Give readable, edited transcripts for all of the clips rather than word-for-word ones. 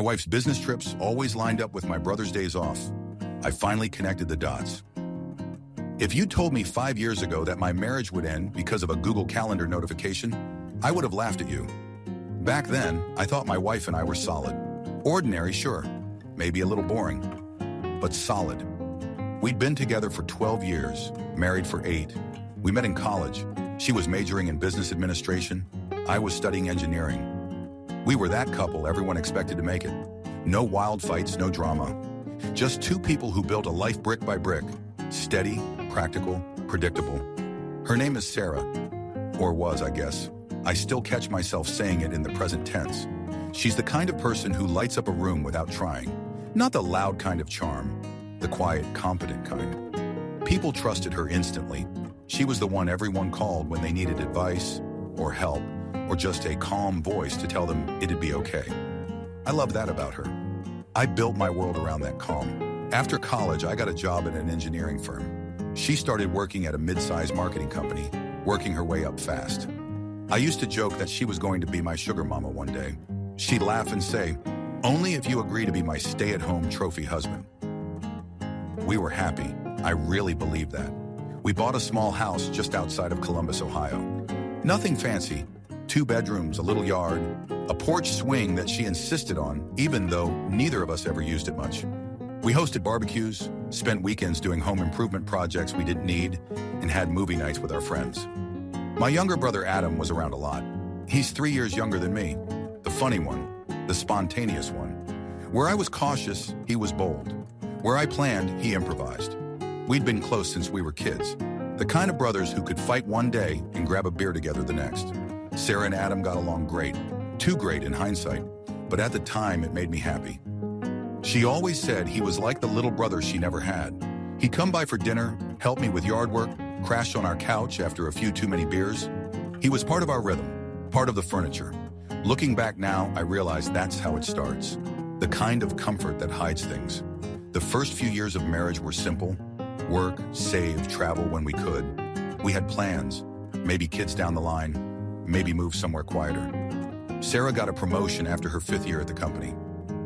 My wife's business trips always lined up with my brother's days off. I finally connected the dots. If you told me 5 years ago that my marriage would end because of a Google Calendar notification, I would have laughed at you. Back then, I thought my wife and I were solid. Ordinary, sure. Maybe a little boring, but solid. We'd been together for 12 years, married for 8. We met in college. She was majoring in business administration. I was studying engineering. We were that couple everyone expected to make it. No wild fights, no drama. Just two people who built a life brick by brick. Steady, practical, predictable. Her name is Sarah. Or was, I guess. I still catch myself saying it in the present tense. She's the kind of person who lights up a room without trying. Not the loud kind of charm, the quiet, competent kind. People trusted her instantly. She was the one everyone called when they needed advice, or help, or just a calm voice to tell them it'd be okay. I love that about her. I built my world around that calm. After college, I got a job at an engineering firm. She started working at a mid-sized marketing company, working her way up fast. I used to joke that she was going to be my sugar mama one day. She'd laugh and say, "Only if you agree to be my stay-at-home trophy husband." We were happy. I really believed that. We bought a small house just outside of Columbus, Ohio. Nothing fancy. 2 bedrooms, a little yard, a porch swing that she insisted on, even though neither of us ever used it much. We hosted barbecues, spent weekends doing home improvement projects we didn't need, and had movie nights with our friends. My younger brother Adam was around a lot. He's 3 years younger than me, the funny one, the spontaneous one. Where I was cautious, he was bold. Where I planned, he improvised. We'd been close since we were kids, the kind of brothers who could fight one day and grab a beer together the next. Sarah and Adam got along great, too great in hindsight, but at the time it made me happy. She always said he was like the little brother she never had. He'd come by for dinner, help me with yard work, crash on our couch after a few too many beers. He was part of our rhythm, part of the furniture. Looking back now, I realize that's how it starts. The kind of comfort that hides things. The first few years of marriage were simple. Work, save, travel when we could. We had plans, maybe kids down the line, maybe move somewhere quieter. Sarah got a promotion after her 5th year at the company.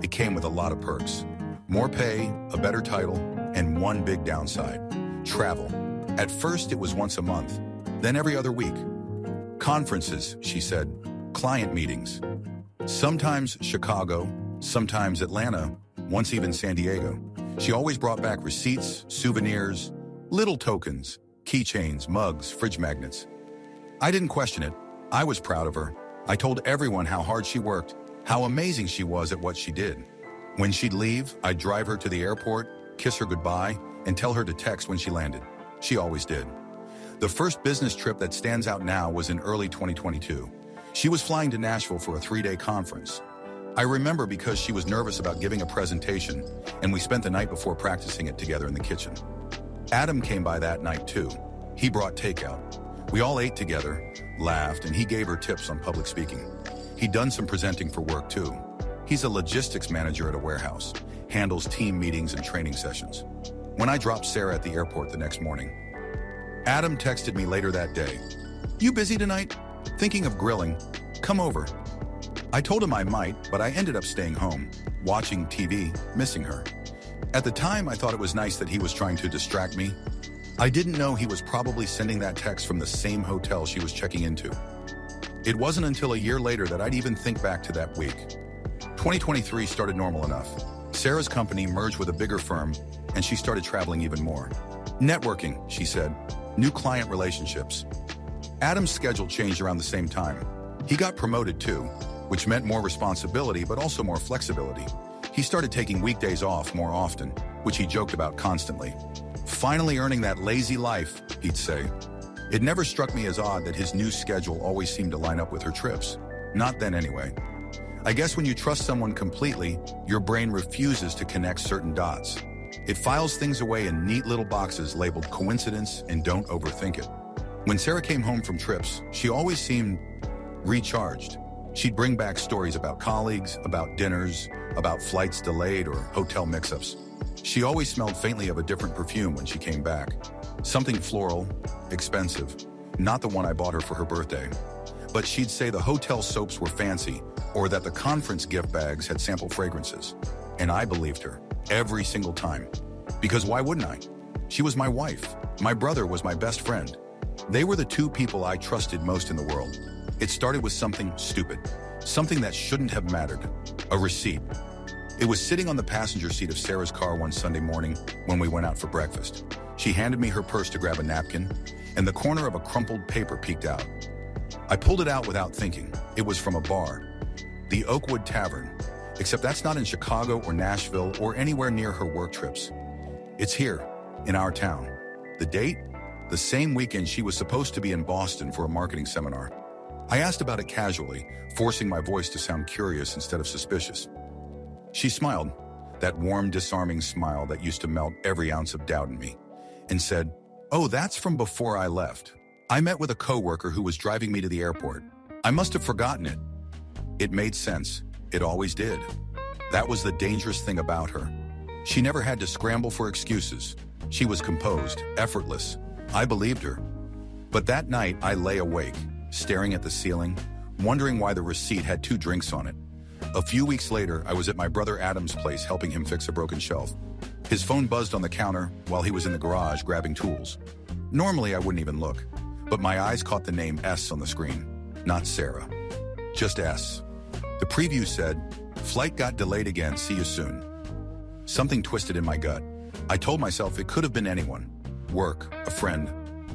It came with a lot of perks. More pay, a better title, and one big downside: travel. At first, it was once a month, then every other week. Conferences, she said, client meetings. Sometimes Chicago, sometimes Atlanta, once even San Diego. She always brought back receipts, souvenirs, little tokens, keychains, mugs, fridge magnets. I didn't question it. I was proud of her. I told everyone how hard she worked, how amazing she was at what she did. When she'd leave, I'd drive her to the airport, kiss her goodbye, and tell her to text when she landed. She always did. The first business trip that stands out now was in early 2022. She was flying to Nashville for a 3-day conference. I remember because she was nervous about giving a presentation, and we spent the night before practicing it together in the kitchen. Adam came by that night too. He brought takeout. We all ate together, laughed, and he gave her tips on public speaking. He'd done some presenting for work too. He's a logistics manager at a warehouse, handles team meetings and training sessions. When I dropped Sarah at the airport the next morning, Adam texted me later that day. "You busy tonight? Thinking of grilling. Come over." I told him I might, but I ended up staying home, watching TV, missing her. At the time, I thought it was nice that he was trying to distract me. I didn't know he was probably sending that text from the same hotel she was checking into. It wasn't until a year later that I'd even think back to that week. 2023 started normal enough. Sarah's company merged with a bigger firm, and she started traveling even more. Networking, she said. New client relationships. Adam's schedule changed around the same time. He got promoted too, which meant more responsibility, but also more flexibility. He started taking weekdays off more often, which he joked about constantly. Finally earning that lazy life, he'd say. It never struck me as odd that his new schedule always seemed to line up with her trips. Not then anyway. I guess when you trust someone completely, your brain refuses to connect certain dots. It files things away in neat little boxes labeled coincidence and don't overthink it. When Sarah came home from trips, she always seemed recharged. She'd bring back stories about colleagues, about dinners, about flights delayed or hotel mix-ups. She always smelled faintly of a different perfume when she came back. Something floral, expensive, not the one I bought her for her birthday. But she'd say the hotel soaps were fancy or that the conference gift bags had sample fragrances. And I believed her every single time. Because why wouldn't I? She was my wife. My brother was my best friend. They were the two people I trusted most in the world. It started with something stupid, something that shouldn't have mattered, a receipt. It was sitting on the passenger seat of Sarah's car one Sunday morning when we went out for breakfast. She handed me her purse to grab a napkin, and the corner of a crumpled paper peeked out. I pulled it out without thinking. It was from a bar, the Oakwood Tavern, except that's not in Chicago or Nashville or anywhere near her work trips. It's here, in our town. The date? The same weekend she was supposed to be in Boston for a marketing seminar. I asked about it casually, forcing my voice to sound curious instead of suspicious. She smiled, that warm, disarming smile that used to melt every ounce of doubt in me, and said, "Oh, that's from before I left. I met with a coworker who was driving me to the airport. I must have forgotten it." It made sense. It always did. That was the dangerous thing about her. She never had to scramble for excuses. She was composed, effortless. I believed her. But that night, I lay awake, staring at the ceiling, wondering why the receipt had 2 drinks on it. A few weeks later, I was at my brother Adam's place helping him fix a broken shelf. His phone buzzed on the counter while he was in the garage grabbing tools. Normally, I wouldn't even look, but my eyes caught the name S on the screen. Not Sarah. Just S. The preview said, "Flight got delayed again, see you soon." Something twisted in my gut. I told myself it could have been anyone. Work, a friend,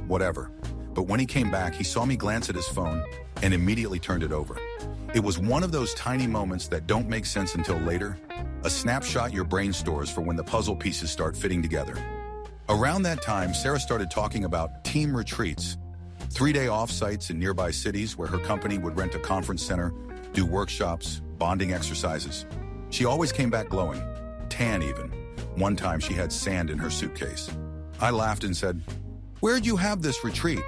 whatever. But when he came back, he saw me glance at his phone and immediately turned it over. It was one of those tiny moments that don't make sense until later, a snapshot your brain stores for when the puzzle pieces start fitting together. Around that time, Sarah started talking about team retreats, 3-day off-sites in nearby cities where her company would rent a conference center, do workshops, bonding exercises. She always came back glowing, tan even. One time she had sand in her suitcase. I laughed and said, "Where'd you have this retreat?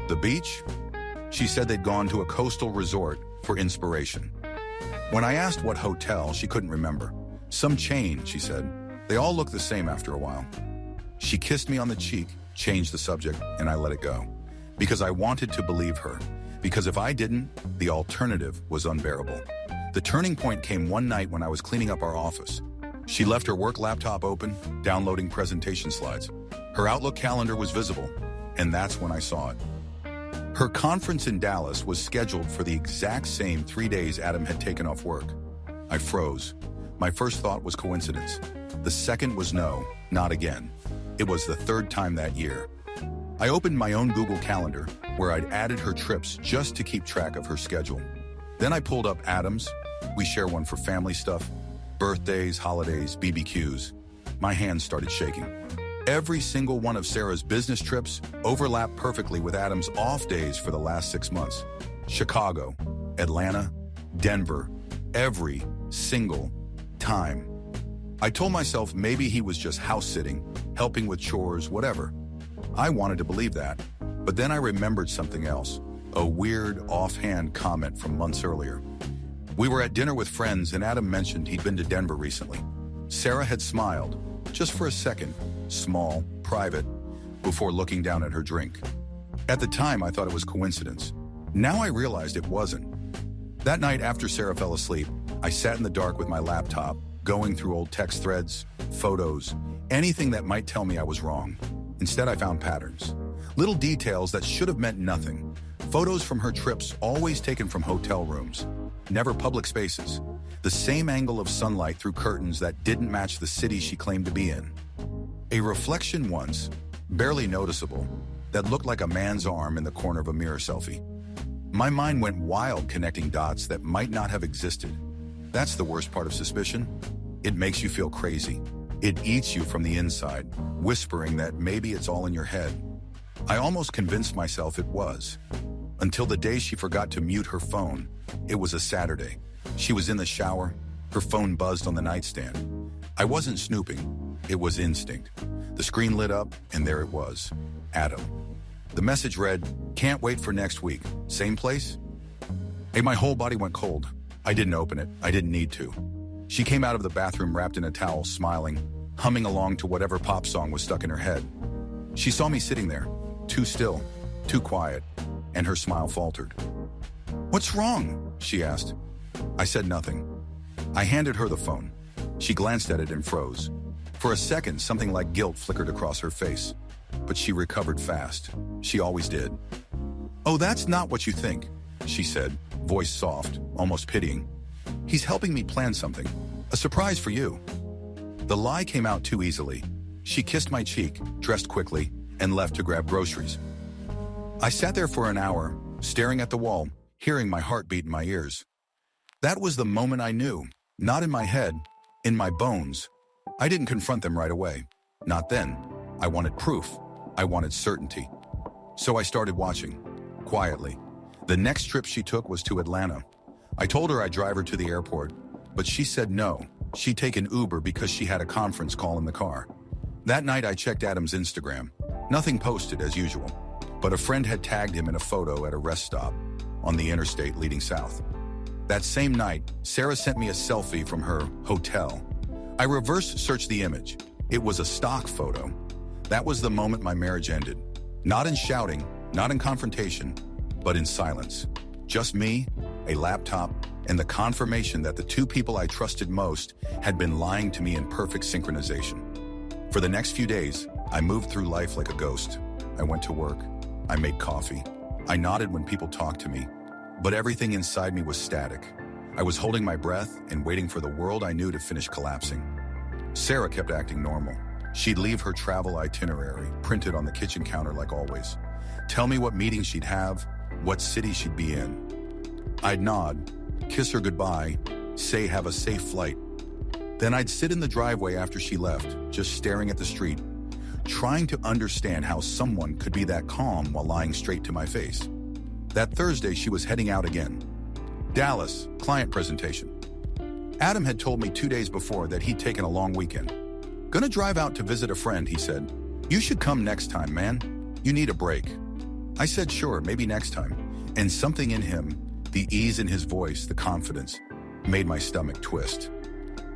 The beach?" She said they'd gone to a coastal resort for inspiration. When I asked what hotel, she couldn't remember. Some chain, she said. They all look the same after a while. She kissed me on the cheek, changed the subject, and I let it go. Because I wanted to believe her. Because if I didn't, the alternative was unbearable. The turning point came one night when I was cleaning up our office. She left her work laptop open, downloading presentation slides. Her Outlook calendar was visible, and that's when I saw it. Her conference in Dallas was scheduled for the exact same 3 days Adam had taken off work. I froze. My first thought was coincidence. The second was no, not again. It was the 3rd time that year. I opened my own Google Calendar, where I'd added her trips just to keep track of her schedule. Then I pulled up Adam's. We share one for family stuff, birthdays, holidays, BBQs. My hands started shaking. Every single one of Sarah's business trips overlapped perfectly with Adam's off days for the last 6 months. Chicago, Atlanta, Denver, every single time. I told myself maybe he was just house sitting, helping with chores, whatever. I wanted to believe that, but then I remembered something else, a weird offhand comment from months earlier. We were at dinner with friends and Adam mentioned he'd been to Denver recently. Sarah had smiled, just for a second, small, private, before looking down at her drink. At the time, I thought it was coincidence. Now I realized it wasn't. That night after Sarah fell asleep, I sat in the dark with my laptop, going through old text threads, photos, anything that might tell me I was wrong. Instead, I found patterns. Little details that should have meant nothing. Photos from her trips always taken from hotel rooms. Never public spaces. The same angle of sunlight through curtains that didn't match the city she claimed to be in. A reflection once, barely noticeable, that looked like a man's arm in the corner of a mirror selfie. My mind went wild connecting dots that might not have existed. That's the worst part of suspicion. It makes you feel crazy. It eats you from the inside, whispering that maybe it's all in your head. I almost convinced myself it was. Until the day she forgot to mute her phone. It was a Saturday. She was in the shower. Her phone buzzed on the nightstand. I wasn't snooping. It was instinct. The screen lit up, and there it was. Adam. The message read, "Can't wait for next week. Same place?" Hey, my whole body went cold. I didn't open it. I didn't need to. She came out of the bathroom wrapped in a towel, smiling, humming along to whatever pop song was stuck in her head. She saw me sitting there, too still, too quiet, and her smile faltered. "What's wrong?" she asked. I said nothing. I handed her the phone. She glanced at it and froze. For a second, something like guilt flickered across her face. But she recovered fast. She always did. "Oh, that's not what you think," she said, voice soft, almost pitying. "He's helping me plan something. A surprise for you." The lie came out too easily. She kissed my cheek, dressed quickly, and left to grab groceries. I sat there for an hour, staring at the wall, hearing my heartbeat in my ears. That was the moment I knew, not in my head, in my bones. I didn't confront them right away. Not then. I wanted proof. I wanted certainty. So I started watching, quietly. The next trip she took was to Atlanta. I told her I'd drive her to the airport, but she said no. She'd take an Uber because she had a conference call in the car. That night I checked Adam's Instagram. Nothing posted as usual, but a friend had tagged him in a photo at a rest stop on the interstate leading south. That same night, Sarah sent me a selfie from her hotel. I reverse searched the image. It was a stock photo. That was the moment my marriage ended. Not in shouting, not in confrontation, but in silence. Just me, a laptop, and the confirmation that the two people I trusted most had been lying to me in perfect synchronization. For the next few days, I moved through life like a ghost. I went to work. I made coffee. I nodded when people talked to me. But everything inside me was static. I was holding my breath and waiting for the world I knew to finish collapsing. Sarah kept acting normal. She'd leave her travel itinerary, printed on the kitchen counter like always. Tell me what meeting she'd have, what city she'd be in. I'd nod, kiss her goodbye, say have a safe flight. Then I'd sit in the driveway after she left, just staring at the street, trying to understand how someone could be that calm while lying straight to my face. That Thursday, she was heading out again. Dallas, client presentation. Adam had told me 2 days before that he'd taken a long weekend. "Gonna drive out to visit a friend," he said. "You should come next time, man. You need a break." I said sure, maybe next time. And something in him, the ease in his voice, the confidence, made my stomach twist.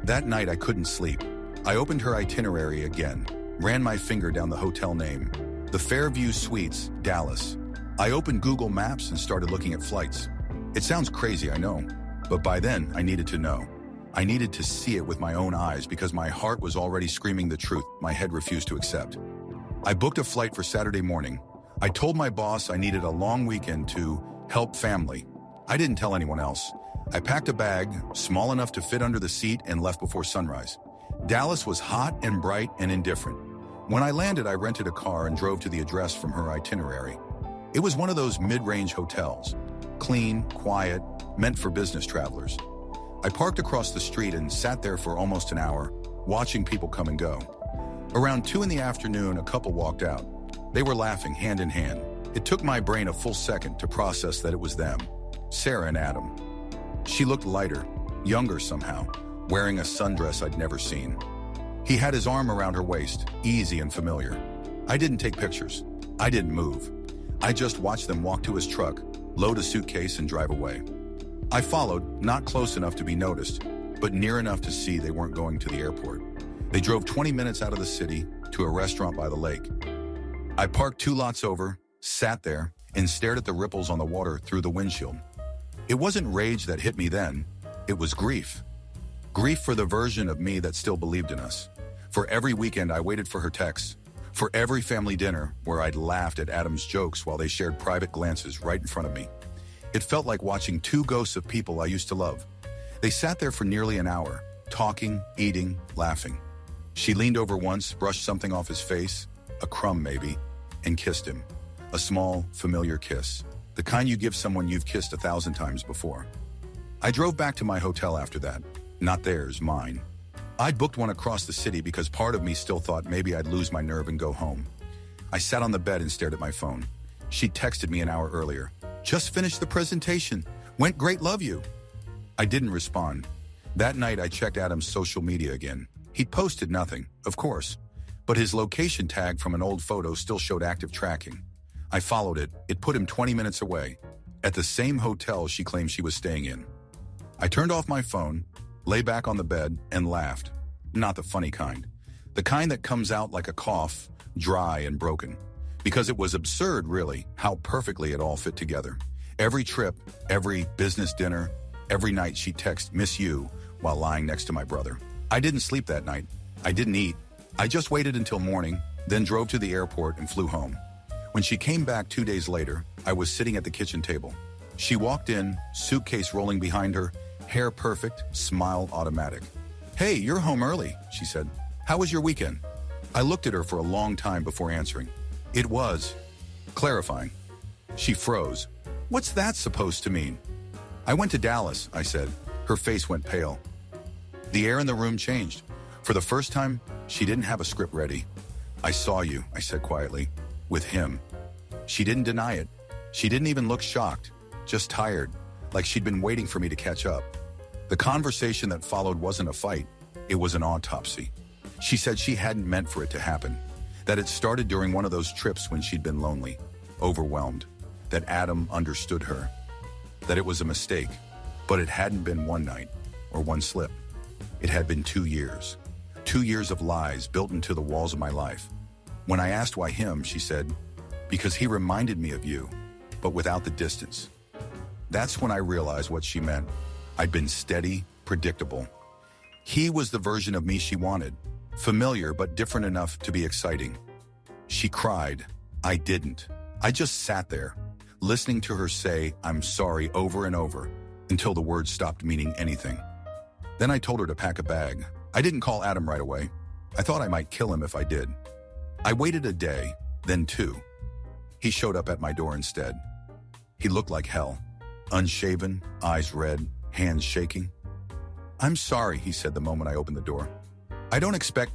That night I couldn't sleep. I opened her itinerary again, ran my finger down the hotel name. The Fairview Suites, Dallas. I opened Google Maps and started looking at flights. It sounds crazy, I know, but by then I needed to know. I needed to see it with my own eyes because my heart was already screaming the truth my head refused to accept. I booked a flight for Saturday morning. I told my boss I needed a long weekend to help family. I didn't tell anyone else. I packed a bag, small enough to fit under the seat, and left before sunrise. Dallas was hot and bright and indifferent. When I landed, I rented a car and drove to the address from her itinerary. It was one of those mid-range hotels. Clean, quiet, meant for business travelers. I parked across the street and sat there for almost an hour, watching people come and go. Around 2 in the afternoon, a couple walked out. They were laughing hand in hand. It took my brain a full second to process that it was them, Sarah and Adam. She looked lighter, younger somehow, wearing a sundress I'd never seen. He had his arm around her waist, easy and familiar. I didn't take pictures. I didn't move. I just watched them walk to his truck, load a suitcase, and drive away. I followed, not close enough to be noticed, but near enough to see they weren't going to the airport. They drove 20 minutes out of the city to a restaurant by the lake. I parked 2 lots over, sat there, and stared at the ripples on the water through the windshield. It wasn't rage that hit me then. It was grief. Grief for the version of me that still believed in us. For every weekend I waited for her texts. For every family dinner where I'd laughed at Adam's jokes while they shared private glances right in front of me. It felt like watching 2 ghosts of people I used to love. They sat there for nearly an hour, talking, eating, laughing. She leaned over once, brushed something off his face, a crumb maybe, and kissed him. A small, familiar kiss. The kind you give someone you've kissed 1,000 times before. I drove back to my hotel after that. Not theirs, mine. I'd booked one across the city because part of me still thought maybe I'd lose my nerve and go home. I sat on the bed and stared at my phone. She texted me an hour earlier. "Just finished the presentation. Went great, love you." I didn't respond. That night I checked Adam's social media again. He'd posted nothing, of course, but his location tag from an old photo still showed active tracking. I followed it. It put him 20 minutes away, at the same hotel she claimed she was staying in. I turned off my phone, lay back on the bed, and laughed. Not the funny kind. The kind that comes out like a cough, dry and broken. Because it was absurd, really, how perfectly it all fit together. Every trip, every business dinner, every night she'd text, "Miss you," while lying next to my brother. I didn't sleep that night. I didn't eat. I just waited until morning, then drove to the airport and flew home. When she came back 2 days later, I was sitting at the kitchen table. She walked in, suitcase rolling behind her, hair perfect, smile automatic. "Hey, you're home early," she said. "How was your weekend?" I looked at her for a long time before answering. It was clarifying. She froze. "What's that supposed to mean?" "I went to Dallas," I said. Her face went pale. The air in the room changed. For the first time, she didn't have a script ready. "I saw you," I said quietly. "With him." She didn't deny it. She didn't even look shocked, just tired, like she'd been waiting for me to catch up. The conversation that followed wasn't a fight. It was an autopsy. She said she hadn't meant for it to happen, that it started during one of those trips when she'd been lonely, overwhelmed, that Adam understood her, that it was a mistake, but it hadn't been one night or one slip. It had been 2 years. 2 years of lies built into the walls of my life. When I asked why him, she said, "Because he reminded me of you, but without the distance." That's when I realized what she meant. I'd been steady, predictable. He was the version of me she wanted, familiar but different enough to be exciting. She cried. I didn't. I just sat there, listening to her say, "I'm sorry," over and over, until the words stopped meaning anything. Then I told her to pack a bag. I didn't call Adam right away. I thought I might kill him if I did. I waited a day, then 2. He showed up at my door instead. He looked like hell. Unshaven, eyes red, hands shaking. "I'm sorry," he said the moment I opened the door. "I don't expect—"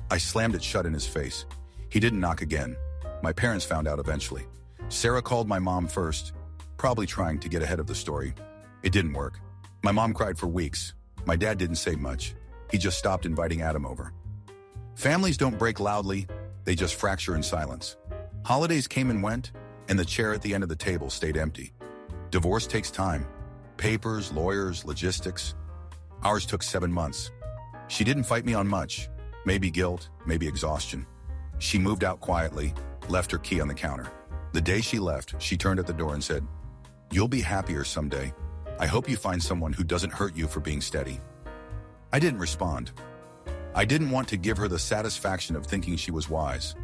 I slammed it shut in his face. He didn't knock again. My parents found out eventually. Sarah called my mom first, probably trying to get ahead of the story. It didn't work. My mom cried for weeks. My dad didn't say much. He just stopped inviting Adam over. Families don't break loudly, they just fracture in silence. Holidays came and went, and the chair at the end of the table stayed empty. Divorce takes time. Papers, lawyers, logistics. Ours took 7 months. She didn't fight me on much. Maybe guilt, maybe exhaustion. She moved out quietly, left her key on the counter. The day she left, she turned at the door and said, "You'll be happier someday. I hope you find someone who doesn't hurt you for being steady." I didn't respond. I didn't want to give her the satisfaction of thinking she was wise.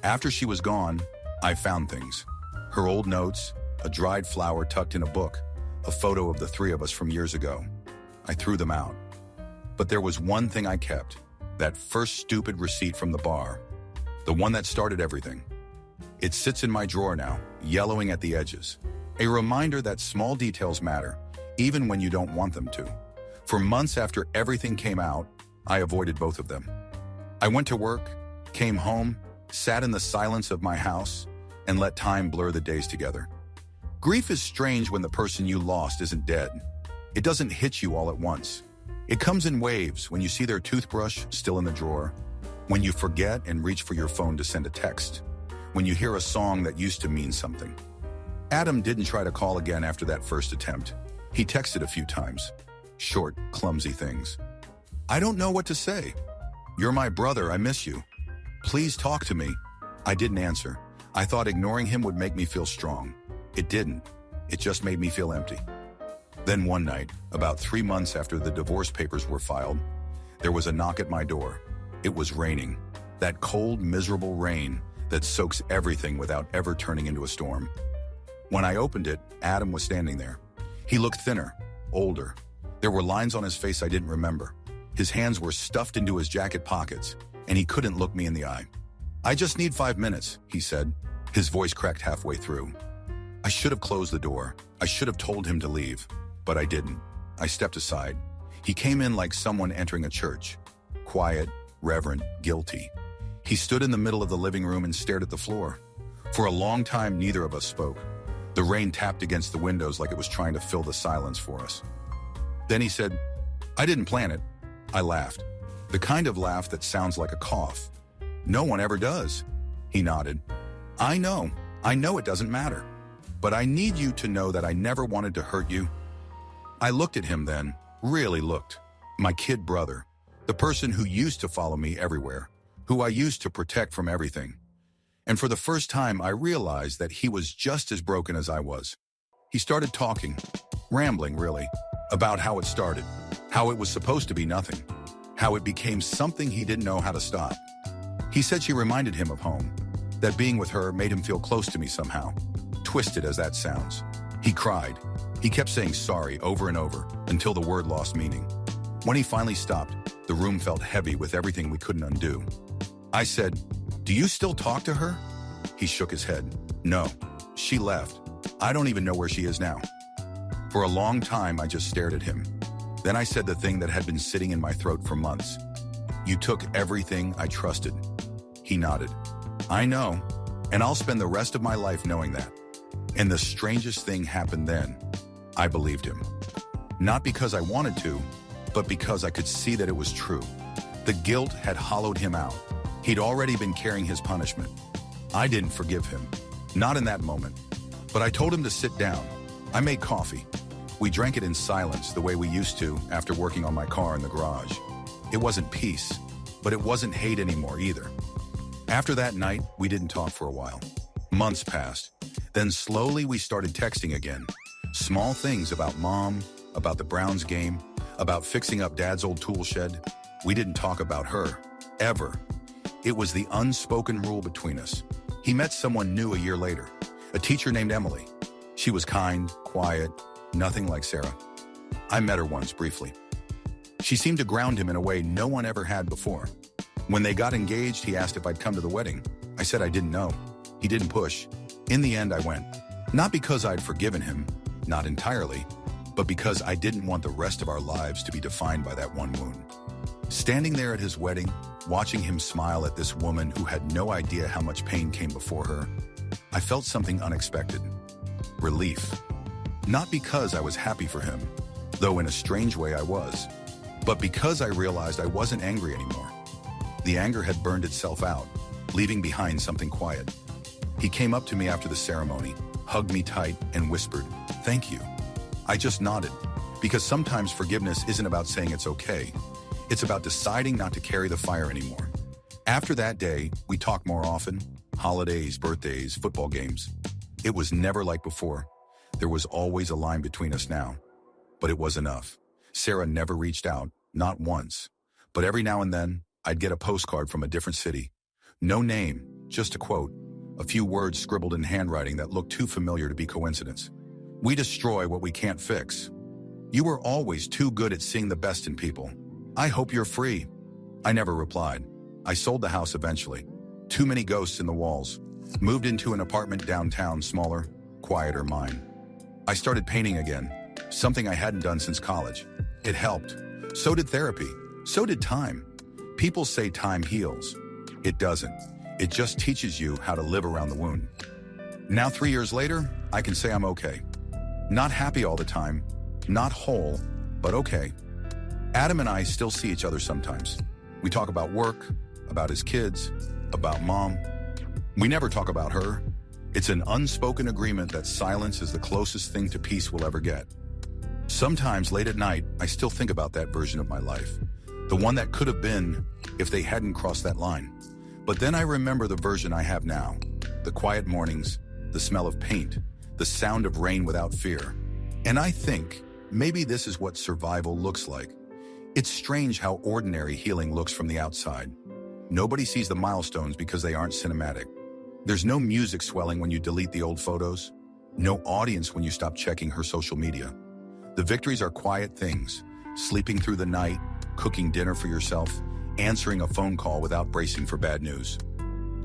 After she was gone, I found things. Her old notes, a dried flower tucked in a book, a photo of the 3 of us from years ago. I threw them out. But there was one thing I kept, that first stupid receipt from the bar, the one that started everything. It sits in my drawer now, yellowing at the edges. A reminder that small details matter, even when you don't want them to. For months after everything came out, I avoided both of them. I went to work, came home, sat in the silence of my house, and let time blur the days together. Grief is strange when the person you lost isn't dead. It doesn't hit you all at once. It comes in waves when you see their toothbrush still in the drawer, when you forget and reach for your phone to send a text, when you hear a song that used to mean something. Adam didn't try to call again after that first attempt. He texted a few times. Short, clumsy things. "I don't know what to say. You're my brother, I miss you. Please talk to me." I didn't answer. I thought ignoring him would make me feel strong. It didn't. It just made me feel empty. Then one night, about 3 months after the divorce papers were filed, there was a knock at my door. It was raining. That cold, miserable rain that soaks everything without ever turning into a storm. When I opened it, Adam was standing there. He looked thinner, older. There were lines on his face I didn't remember. His hands were stuffed into his jacket pockets, and he couldn't look me in the eye. "I just need 5 minutes," he said. His voice cracked halfway through. I should have closed the door. I should have told him to leave, but I didn't. I stepped aside. He came in like someone entering a church. Quiet, reverent, guilty. He stood in the middle of the living room and stared at the floor. For a long time, neither of us spoke. The rain tapped against the windows like it was trying to fill the silence for us. Then he said, "I didn't plan it." I laughed. The kind of laugh that sounds like a cough. "No one ever does." He nodded. I know it doesn't matter. But I need you to know that I never wanted to hurt you." I looked at him then, really looked. My kid brother, the person who used to follow me everywhere, who I used to protect from everything. And for the first time, I realized that he was just as broken as I was. He started talking, rambling really, about how it started, how it was supposed to be nothing, how it became something he didn't know how to stop. He said she reminded him of home, that being with her made him feel close to me somehow, twisted as that sounds. He cried. He kept saying sorry over and over until the word lost meaning. When he finally stopped, the room felt heavy with everything we couldn't undo. I said, "Do you still talk to her?" He shook his head. "No, she left. I don't even know where she is now." For a long time, I just stared at him. Then I said the thing that had been sitting in my throat for months. "You took everything I trusted." He nodded. "I know, and I'll spend the rest of my life knowing that." And the strangest thing happened then. I believed him. Not because I wanted to, but because I could see that it was true. The guilt had hollowed him out. He'd already been carrying his punishment. I didn't forgive him. Not in that moment. But I told him to sit down. I made coffee. We drank it in silence the way we used to after working on my car in the garage. It wasn't peace, but it wasn't hate anymore either. After that night, we didn't talk for a while. Months passed. Then slowly we started texting again. Small things about mom, about the Browns game, about fixing up dad's old tool shed. We didn't talk about her, ever. It was the unspoken rule between us. He met someone new a year later, a teacher named Emily. She was kind, quiet, nothing like Sarah. I met her once briefly. She seemed to ground him in a way no one ever had before. When they got engaged, he asked if I'd come to the wedding. I said I didn't know. He didn't push. In the end, I went. Not because I'd forgiven him, not entirely, but because I didn't want the rest of our lives to be defined by that one wound. Standing there at his wedding, watching him smile at this woman who had no idea how much pain came before her, I felt something unexpected. Relief. Not because I was happy for him, though in a strange way I was, but because I realized I wasn't angry anymore. The anger had burned itself out, leaving behind something quiet. He came up to me after the ceremony, hugged me tight, and whispered, "Thank you." I just nodded, because sometimes forgiveness isn't about saying it's okay. It's about deciding not to carry the fire anymore. After that day, we talked more often. Holidays, birthdays, football games. It was never like before. There was always a line between us now. But it was enough. Sarah never reached out, not once. But every now and then, I'd get a postcard from a different city. No name, just a quote. A few words scribbled in handwriting that looked too familiar to be coincidence. "We destroy what we can't fix. You were always too good at seeing the best in people. I hope you're free." I never replied. I sold the house eventually. Too many ghosts in the walls. Moved into an apartment downtown, smaller, quieter mine. I started painting again, something I hadn't done since college. It helped. So did therapy. So did time. People say time heals. It doesn't. It just teaches you how to live around the wound. Now 3 years later, I can say I'm okay. Not happy all the time, not whole, but okay. Adam and I still see each other sometimes. We talk about work, about his kids, about mom. We never talk about her. It's an unspoken agreement that silence is the closest thing to peace we'll ever get. Sometimes late at night, I still think about that version of my life. The one that could have been if they hadn't crossed that line. But then I remember the version I have now. The quiet mornings, the smell of paint, the sound of rain without fear. And I think maybe this is what survival looks like. It's strange how ordinary healing looks from the outside. Nobody sees the milestones because they aren't cinematic. There's no music swelling when you delete the old photos. No audience when you stop checking her social media. The victories are quiet things. Sleeping through the night, cooking dinner for yourself, answering a phone call without bracing for bad news.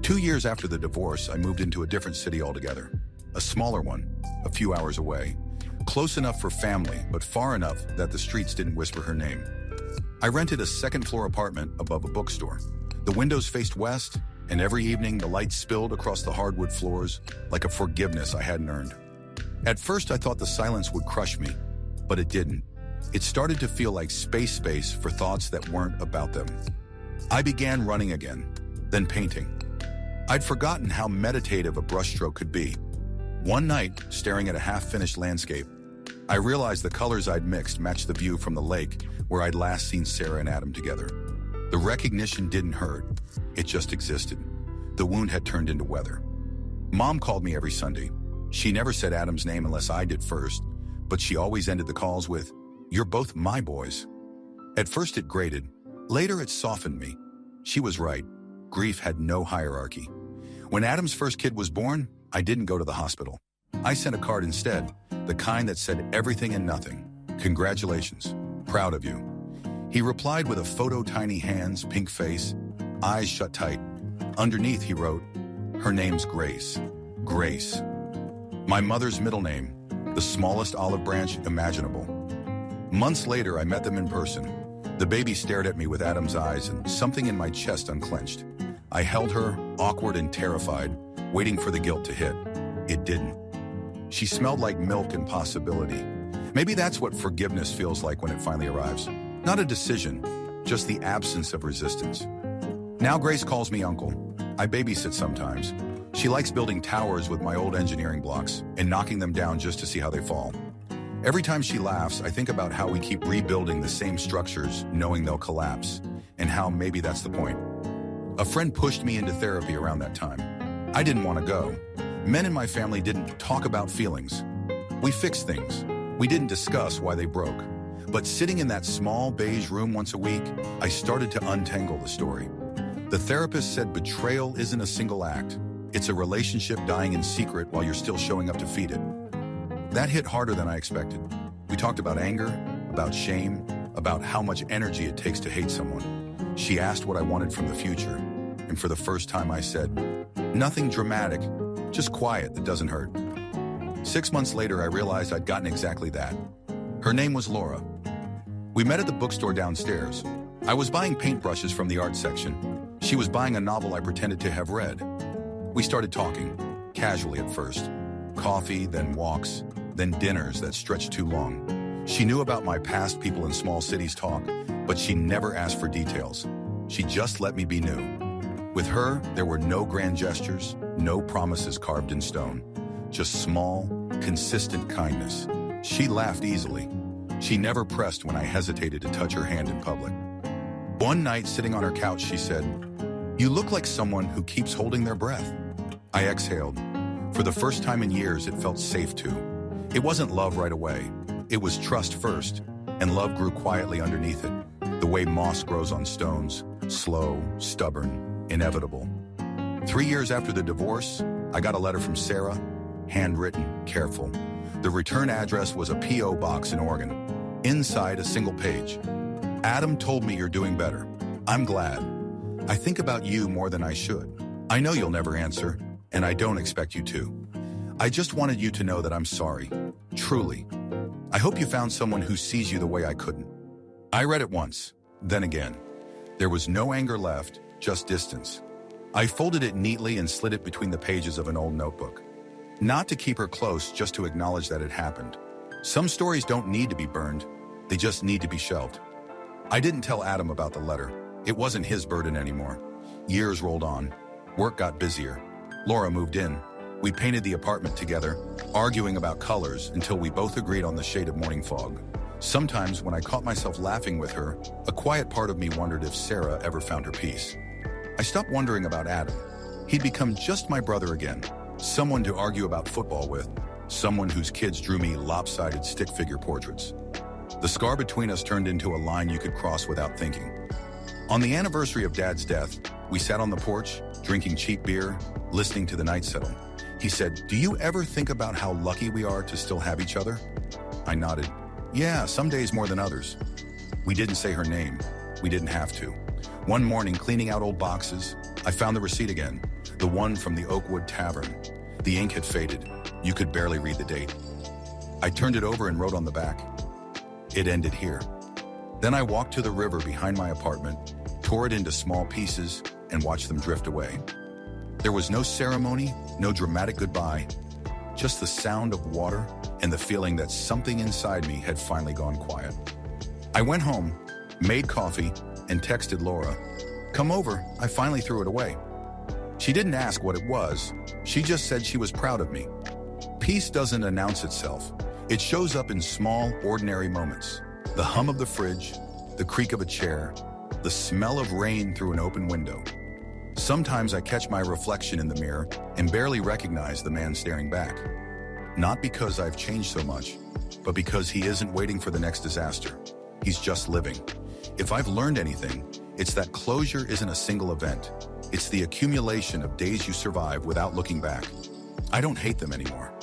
2 years after the divorce, I moved into a different city altogether. A smaller one, a few hours away. Close enough for family, but far enough that the streets didn't whisper her name. I rented a second-floor apartment above a bookstore. The windows faced west, and every evening the light spilled across the hardwood floors like a forgiveness I hadn't earned. At first I thought the silence would crush me, but it didn't. It started to feel like space for thoughts that weren't about them. I began running again, then painting. I'd forgotten how meditative a brushstroke could be. One night, staring at a half-finished landscape, I realized the colors I'd mixed matched the view from the lake where I'd last seen Sarah and Adam together. The recognition didn't hurt, it just existed. The wound had turned into weather. Mom called me every Sunday. She never said Adam's name unless I did first, but she always ended the calls with, "You're both my boys." At first it grated. Later it softened me. She was right. Grief had no hierarchy. When Adam's first kid was born, I didn't go to the hospital. I sent a card instead, the kind that said everything and nothing. "Congratulations. Proud of you." He replied with a photo, tiny hands, pink face, eyes shut tight. Underneath he wrote, "Her name's Grace." Grace. My mother's middle name, the smallest olive branch imaginable. Months later, I met them in person. The baby stared at me with Adam's eyes and something in my chest unclenched. I held her, awkward and terrified, waiting for the guilt to hit. It didn't. She smelled like milk and possibility. Maybe that's what forgiveness feels like when it finally arrives. Not a decision, just the absence of resistance. Now Grace calls me uncle. I babysit sometimes. She likes building towers with my old engineering blocks and knocking them down just to see how they fall. Every time she laughs, I think about how we keep rebuilding the same structures, knowing they'll collapse, and how maybe that's the point. A friend pushed me into therapy around that time. I didn't want to go. Men in my family didn't talk about feelings. We fixed things. We didn't discuss why they broke. But sitting in that small beige room once a week, I started to untangle the story. The therapist said betrayal isn't a single act. It's a relationship dying in secret while you're still showing up to feed it. That hit harder than I expected. We talked about anger, about shame, about how much energy it takes to hate someone. She asked what I wanted from the future, and for the first time I said, "Nothing dramatic, just quiet that doesn't hurt." 6 months later, I realized I'd gotten exactly that. Her name was Laura. We met at the bookstore downstairs. I was buying paintbrushes from the art section. She was buying a novel I pretended to have read. We started talking, casually at first. Coffee, then walks, then dinners that stretched too long. She knew about my past people in small cities talk, but she never asked for details. She just let me be new. With her, there were no grand gestures, no promises carved in stone. Just small, consistent kindness. She laughed easily. She never pressed when I hesitated to touch her hand in public. One night, sitting on her couch, she said, "You look like someone who keeps holding their breath." I exhaled. For the first time in years, it felt safe to. It wasn't love right away. It was trust first, and love grew quietly underneath it, the way moss grows on stones, slow, stubborn, inevitable. 3 years after the divorce, I got a letter from Sarah, handwritten, careful. The return address was a P.O. box in Oregon. Inside, a single page. "Adam told me you're doing better. I'm glad. I think about you more than I should. I know you'll never answer, and I don't expect you to. I just wanted you to know that I'm sorry. Truly. I hope you found someone who sees you the way I couldn't." I read it once, then again. There was no anger left, just distance. I folded it neatly and slid it between the pages of an old notebook. Not to keep her close, just to acknowledge that it happened. Some stories don't need to be burned. They just need to be shelved. I didn't tell Adam about the letter. It wasn't his burden anymore. Years rolled on. Work got busier. Laura moved in. We painted the apartment together, arguing about colors until we both agreed on the shade of morning fog. Sometimes when I caught myself laughing with her, a quiet part of me wondered if Sarah ever found her peace. I stopped wondering about Adam. He'd become just my brother again, someone to argue about football with, someone whose kids drew me lopsided stick figure portraits. The scar between us turned into a line you could cross without thinking. On the anniversary of Dad's death, we sat on the porch, drinking cheap beer, listening to the night settle. He said, "Do you ever think about how lucky we are to still have each other?" I nodded. "Yeah, some days more than others." We didn't say her name. We didn't have to. One morning, cleaning out old boxes, I found the receipt again, the one from the Oakwood Tavern. The ink had faded. You could barely read the date. I turned it over and wrote on the back, "It ended here." Then I walked to the river behind my apartment, tore it into small pieces, and watched them drift away. There was no ceremony, no dramatic goodbye, just the sound of water and the feeling that something inside me had finally gone quiet. I went home, made coffee, and texted Laura, "Come over, I finally threw it away." She didn't ask what it was. She just said she was proud of me. Peace doesn't announce itself. It shows up in small, ordinary moments. The hum of the fridge, the creak of a chair, the smell of rain through an open window. Sometimes I catch my reflection in the mirror and barely recognize the man staring back. Not because I've changed so much, but because he isn't waiting for the next disaster. He's just living. If I've learned anything, it's that closure isn't a single event. It's the accumulation of days you survive without looking back. I don't hate them anymore.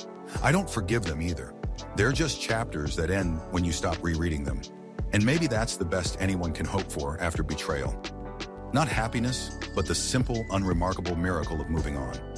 I don't forgive them either. They're just chapters that end when you stop rereading them. And maybe that's the best anyone can hope for after betrayal. Not happiness, but the simple, unremarkable miracle of moving on.